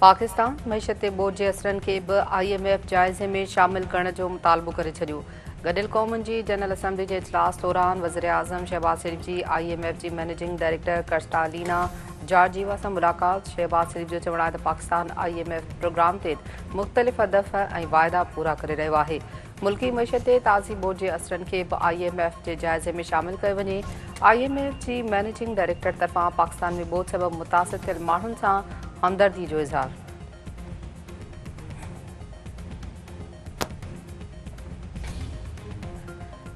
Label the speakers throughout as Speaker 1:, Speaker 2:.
Speaker 1: Pakistan मईशत board के असरन के IMF जायज़े में शामिल करण जो मुतालबो करे छॾियो। गॾियल क़ौमुनि जी जनरल असम्बली के इजलास दौरान वज़ीर आज़म शहबाज शरीफ जी IMF जी मैनेजिंग डायरेक्टर क्रिस्टालिना जॉर्जीवा से मुलाकात। शहबाज शरीफ जो चवण आहे त पाकिस्तान IMF प्रोग्राम तहत मुख़्तलिफ़ हदफ़ ऐं वाइदा पूरा करे रहियो आहे। मुल्की मईशत ते ताज़ी बोर्ड के असरन के IMF के जायज़े में शामिल कयो वञे। IMF जी मैनेजिंग डायरेक्टर तरफ़ां पाकिस्तान में ॿोॾि सबबि मुतासिर थियल माण्हुनि सां हमदर्दी जो इज़हार।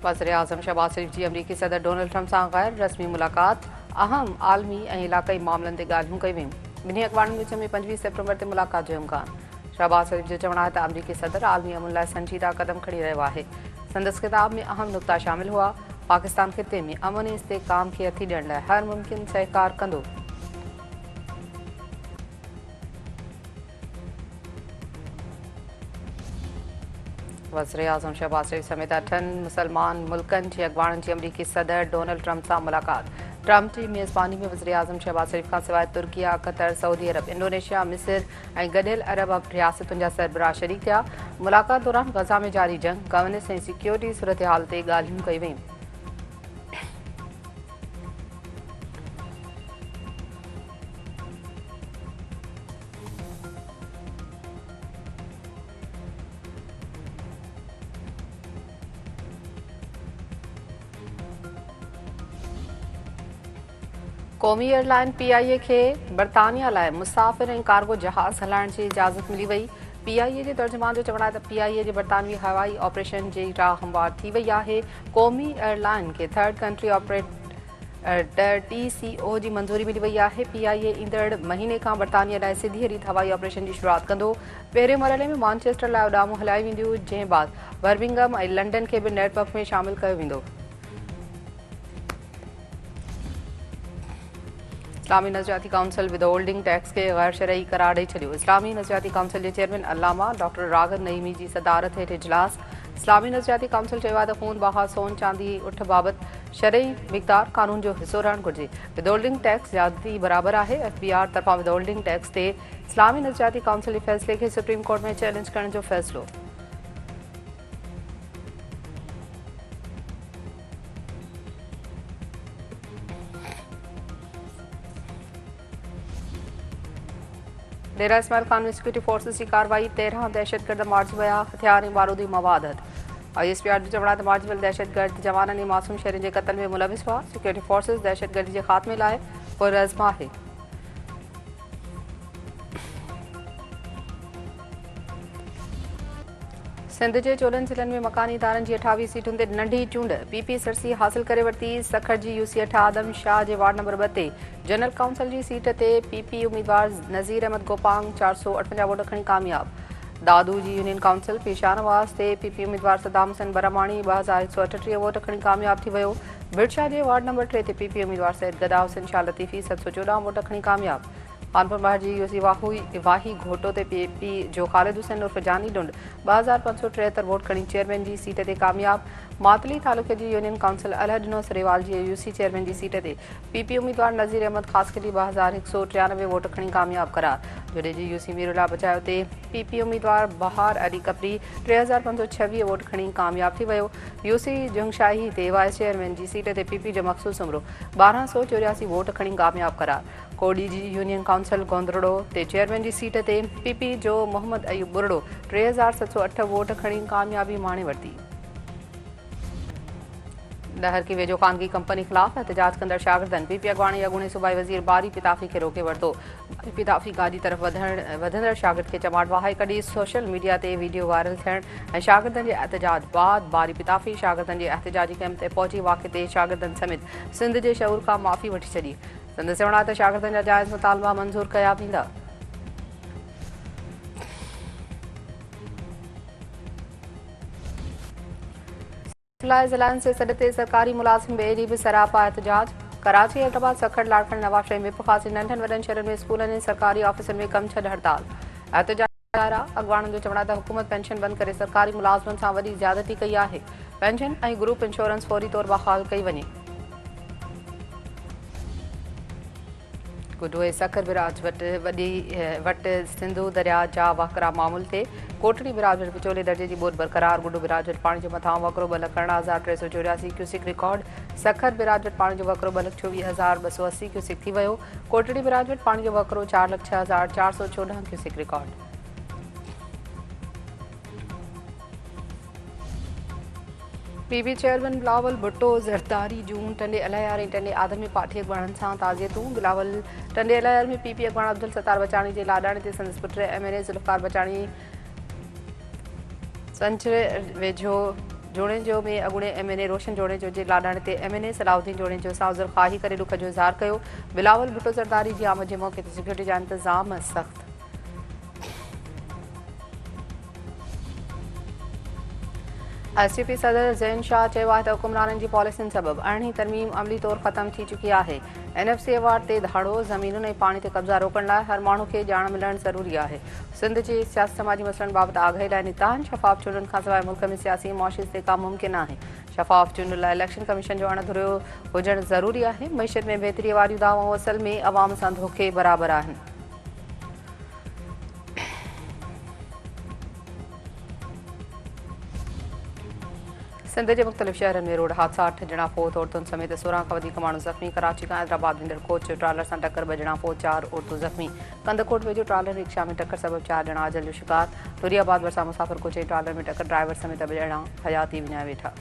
Speaker 1: वज़ीर आज़म शहबाज शरीफ जी अमरीकी सदर डोनाल्ड ट्रंप सां गैर रस्मी मुलाकात। अहम आलमी ऐं इलाक़ाई मामलनि ते ॻाल्हियूं कयूं वेयूं। ॿिन्ही अॻवाननि विच में 25 सेप्टेम्बर ते मुलाकात जो इम्कान। शहबाज शरीफ जो चवण आहे त अमरीकी सदर आलमी अमन लाइ संजीदा क़दम खणी रहियो आहे। संदसि किताब में अहम नुक़्ता शामिल हुआ। पाकिस्तान ख़िते में अमन ऐं इस्तेहकाम खे हथी ॾियण लाइ हर मुमकिन सहकार कंदो। वज़ीर आज़म शहबाज शरीफ समेत 8 मुसलमान मुल्कनि जे अॻवाननि जी अमरीकी सदर डोनाल्ड ट्रंप सां मुलाकात। ट्रंप जी मेज़बानी में वज़ीर आज़म शहबाज शरीफ खां सवाइ तुर्किया, क़तर, सऊदी अरब, इंडोनेशिया, मिस्र ऐं गॾियल अरब रियासतुनि जा सरबराह शरीक थिया। मुलाक़ात दौरान गज़ा में जारी जंग, गवर्नेंस ऐं सिक्योरिटी सूरतहाल ते ॻाल्हियूं कयूं वेयूं। क़ौमी एयरलाइन PIA खे बरतानिया लाइ मुसाफ़िर ऐं कार्गो जहाज़ हलाइण जी इजाज़त मिली वई। PIA जे तर्जुमान जो चवण आहे त PIA जे बरतानवी हवाई ऑपरेशन जी राह हमवार थी वई आहे। क़ौमी एयरलाइन खे थर्ड कंट्री ऑपरेटर TCO जी मंज़ूरी मिली वई आहे। PIA ईंदड़ महीने खां बरतानिया लाइ सिधी रीत हवाई ऑपरेशन जी शुरूआत कंदो। पहिरें मरहले में मानचेस्टर लाइ उॾामूं हलाई वेंदियूं, जंहिं बाद बर्मिंघम ऐं लंडन खे बि नेटवर्क में शामिल कयो वेंदो। इस्लामी नज़रियाती काउंसिल विदहोल्डिंग टैक्स के गैर शरई करार ॾेई छॾियो। इस्लामी नज़रियाती काउंसिल जे चेयरमैन अल्लामा डॉक्टर राग़िब नईमी जी सदारत हेठि इजलास। इस्लामी नज़रियाती काउंसिल चयो आहे त खून बहा सोन चांदी उठ बाबति शरई मिक़दार कानून जो हिसो रहणु घुरिजे। विदहोल्डिंग टैक्स ज़्यादती बराबरि आहे। FBR तरफ़ां विदहोल्डिंग टैक्स ते इस्लामी नज़रियाती काउंसिल जे फ़ैसिले खे सुप्रीम कोर्ट में चैलेंज करण जो फ़ैसिलो। डेरा इस्माइल खान में सिक्योरिटी फोर्सेस की कार्रवाई। 13 दहशतगर्द मारिजी विया। हथियार ऐं बारूदी मवाद ISPR जो चवण आहे त मारिजी वियल दहशतगर्द जवाननि ऐं मासूम शहरियुनि जे क़त्ल में मुलविस हुआ। सिक्योरिटी फोर्सेस दहशतगर्दी जे ख़ात्मे लाइ पुरअज़्म आहे। सिंध जे 14 ज़िलनि में मकानी इदारनि जी 28 सीटुनि ते नंढी चूंड। PP सरसी हासिल करे वरिती। सखर जी UC 8 आदम शाह जे वार्ड नंबर 2 ते जनरल काउंसिल जी सीट ते PP उम्मीदवार नज़ीर अहमद गोपांग 458 वोट खणी कामयाब। दादू जी यूनियन काउंसिल पीशानवास ते PP उम्मीदवार सदाम हुसैन बरामाणी 2138 वोट खणी कामयाब थी वियो। बिरशाह जे वार्ड नंबर 3 ते PP उम्मीदवार सैयद गदा हुसैन शाह लतीफ़ी 714 वोट खणी कामयाब। कानपुर महर जी UC वाही घोटो ते PP जो ख़ालिद हुसैन उर्फ़ जानी डुंड 2573 वोट खणी चेयरमैन जी सीट ते कामयाब। मातली तालुक़े जी यूनियन काउंसिल अलहडिनो सरेवाल जी UC चेयरमैन जी सीट ते PP उम्मीदवार नज़ीर अहमद ख़ासकली 2193 वोट खणी कामयाब करार। जुडे जी UC मीरुला बचायो ते PP उम्मीदवार बहार अली कपरी 3526 वोट खणी कामयाब थी वियो। UC जुंगशाही ते वाइस चेयरमैन जी सीट ते PP जो मखसूस उमिरो 1284 वोट खणी कामयाब करार। कोडी जी यूनियन काउंसिल गोंदड़ो ते चेयरमैन जी सीट ते PP जो मोहम्मद अयूब बुरड़ो 3708 वोट खणी कामयाबी माणे वरिती। डहर की वेझो ख़ानगी कंपनी ख़िलाफ़ एहतजाज कंदड़ शागिर्दनि PP अॻवाणी अॻूणे सूबाई वज़ीर बारी पिताफ़ी खे रोके वरितो। बारी पिताफ़ी गाॾी तरफ़ वधंदड़ शागिर्द खे चमाट वहाए कढी। सोशल मीडिया ते वीडियो वायरल थियण ऐं शागिर्दनि जे एहतजाज बाद बारी पिताफ़ी शागिर्दनि जे एहतजाजी कैंप ते पहुची वाक़े ते शागिर्दनि समेत सिंध जे शऊर खां माफ़ी वठी छॾी। संदसि चवण आहे त शागिर्दनि जा जाइज़ मुतालबा मंज़ूर कया वेंदा। सिविलाइज़ अलायंस जे सॾ ते सरकारी मुलाज़िम ॿिए ॾींहुं बि सरापा एहतजाज। कराची, हैदराबाद, सखर, लाड़कानी, नवाब शरीफ में ख़ासि नंढनि वॾनि शहरनि में स्कूलनि ऐं सरकारी ऑफिसनि में कम छॾ हड़ताल। एहतजाज अॻवाननि जो चवण आहे त हुकूमत पेंशन बंदि करे सरकारी मुलाज़िमनि सां वॾी ज़्यादती कई आहे। पेंशन ऐं ग्रुप इंश्योरेंस फौरी तौर बहाल कई वञे। गुडोए सखर बिराज वटि सिंधु दरिया जा वाकरा मामूल थे कोटड़ी बिराज वटि विचोले दर्जे की बोट बरक़रार गुडो बिराज वटि पानी जो मथां वकरो 2,11,384 क्यूसिक रिकॉर्ड सखर बिराज वटि पानी जो वकरो 2,24,280 क्यूसिक थी वियो कोटड़ी बिराज वटि पानी जो वकरो 4,06,414 cusec record. PB chairman Bilawal Bhutto Zardari जून टंडे अलायार ऐं टंडे आदमी पार्टी अॻवाणनि सां ताज़ियतूं बिलावल टंडे अलायार में पीपी अॻवाण अब्दुल सत्तार बचाणी जे लाॾाणे ते संदसि पुट MNA ज़ुल्फ़कार बचाणी संचर वेझो जोड़ेजो में अॻूणे MNA रोशन जोड़ेजो जे लाॾाणे ते MNA सलाउद्दीन जोड़ेजो सां उज़र ख़्वाही करे ॾुख जो इज़हार कयो। बिलावल भुट्टो ज़रदारी जी आमद जे मौक़े ते सिक्योरिटी जा इंतज़ाम सख़्त। STP सदर ज़ैन शाह चयो आहे त हुकुमराननि जी पॉलिसियुनि सबबि 18वीं तरमीम अमली तौर ख़त्म थी चुकी आहे। NFC अवार्ड ते धाड़ो ज़मीनुनि ऐं पाणी ते कब्ज़ा रोकण लाइ हर माण्हू खे ॼाण मिलणु ज़रूरी आहे। सिंध जे सियासी समाजी मसइलनि बाबति आगाही लाइ नितान शफ़ाफ़ चूंडुनि खां सवाइ मुल्क में सियासी मुआशिज़ ते का मुमकिन आहे। शफ़ाफ़ चूंडुनि लाइ इलेक्शन कमीशन जो अणधुरियो हुजणु ज़रूरी आहे। मईशत में बहितरी वारियूं दावाऊं असल में अवाम सां धोखे बराबरि आहिनि। सिंध के मुख़्तलिफ़ शहरनि में रोड हादसा 8 ॼणा फोत औरतुनि समेत 16 खां वधीक माण्हू ज़ख़्मी। कराची खां हैदराबाद वेंदड़ कोच ट्रालर सां टक्कर 2 ॼणा फोत 4 औरतूं ज़ख़्मी। कंदकोट वेझो ट्रालर रिक्शा में टक्कर सबबि 4 ॼणा अजल जो शिकार। दुरियाबाद भरिसां मुसाफ़िर कोच ऐं ट्रालर में टक्कर ड्राइवर समेत 2 ॼणा हयाती विञाए वेठा।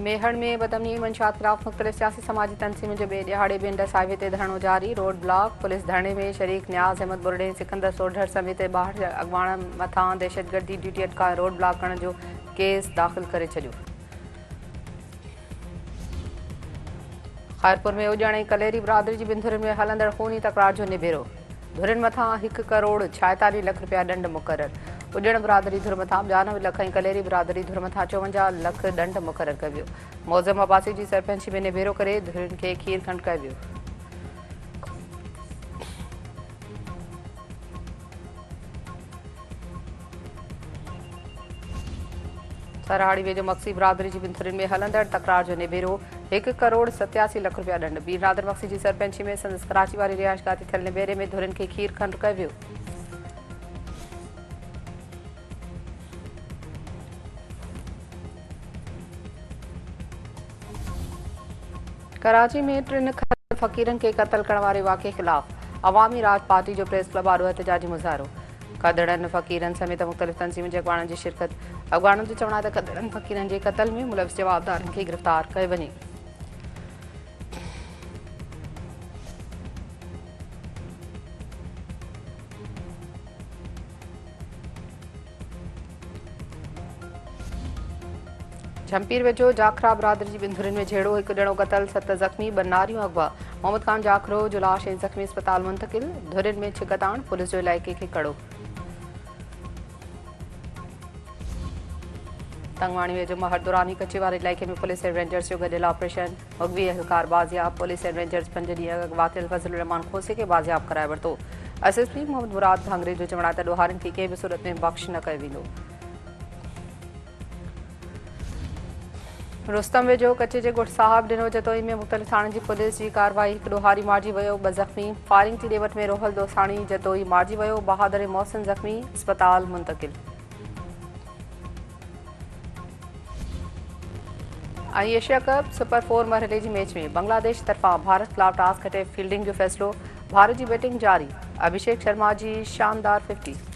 Speaker 1: मेहड़ में बदअमनी मंशात खिलाफ मुख़्तलिफ़ सियासी समाजी तंज़ीमुनि जो ॿिए ॾिहाड़े बि इंडस हाईवे ते धरणो जारी। रोड ब्लॉक पुलिस धरणे में शरीक न्याज़ अहमद बुरडे सिकंदर सोढर समेत 62 अॻवाण मथां दहशतगर्दी ड्यूटी अटकाए रोड ब्लॉक करण जो केस दाख़िल करे छॾियो। ख़ैरपुर में उॼण ऐं कलेरी बिरादरी जी ॿिनि धुरियुनि में हलंदड़ खूनी तकरार जो निबेरो। धुरियुनि मथां 1 करोड़ 46 लख रुपया ॾंड मुक़ररु। उॼण बिरादरी धुर मथां 92 लख ऐं कलेरी बिरादरी धुर मथां 54 लख ॾंड मुक़ररु कयो वियो। मौज़म अब्बासी जी सरपंची में निबेरो करे धुरियुनि खे खीर खंड कयो वियो। सरहाड़ी वेझो मक्सी बिरादरी जी ॿिनि धुरियुनि में हलंदड़ तकरार जो निबेरो 1 करोड़ 87 लख रुपया ॾंड। बीर नादर मक्सी जी सरपंची में संदसि कराची वारी रिहाइशगाह ते थियल निबेरे में धुरियुनि खे खीर खंड कयो वियो। कराची में 3 फ़क़ीरनि खे क़त्ल करण वारे वाक़े ख़िलाफ़ अवामी राज पार्टी जो प्रेस क्लब आॾो एहतजाजी मुज़ाहिरो। क़दड़नि फ़क़ीरनि समेत मुख़्तलिफ़ तंज़ीमुनि जे अॻवाणनि जी शिरकत। अॻवाणनि जो चवणु आहे त क़दड़नि फ़क़ीरनि जे क़त्ल में मुलविस जवाबदारनि खे गिरफ़्तार कयो वञे। झंपीर वेझो जाखरा बिरादरी जी ॿिनि धुरियुनि में झेड़ो 1 ॼणो क़त्ल 7 ज़ख़्मी 2 नारियूं अगवा। मोहम्मद ख़ान जाखरो जो लाश ऐं ज़ख़्मी अस्पताल मुंतक़िल। धुरियुनि में छिक ताण पुलिस जो इलाइक़े खे कड़ो। तंगवाणी वेझो महर दुरानी कचे वारे इलाइक़े में पुलिस ऐं रेंजर्स जो गॾियल ऑपरेशन। मुगवी अहलकार बाज़ियाब। पुलिस ऐं रेंजर्स 5 ॾींहं अॻु वातिल फज़लुर रहमान खोसे खे बाज़ियाब कराए वरितो। SSP मोहम्मद मुराद भांगरे जो चवणु आहे त ॾोहारियुनि खे कंहिं बि सूरत में बख़्श न कयो वेंदो। रुस्तम वेझो कचे जे ॻोठ साहब ॾिनो जतोई में मुख़्तलिफ़ थाणनि जी पुलिस जी कार्रवाई। 1 ॾोहारी मारिजी वियो 2 ज़ख़्मी। फायरिंग जी ॾेवट में रोहल दोसाणी जतोई मारिजी वियो। बहादुर मोहसिन ज़ख़्मी अस्पताल मुंतक़िल। एशिया कप सुपर 4 मरहले जी मैच में बांग्लादेश तरफ़ां भारत ख़िलाफ़ टॉस खटे फील्डिंग जो फ़ैसिलो। भारत जी बैटिंग जारी। अभिषेक शर्मा जी शानदार 50।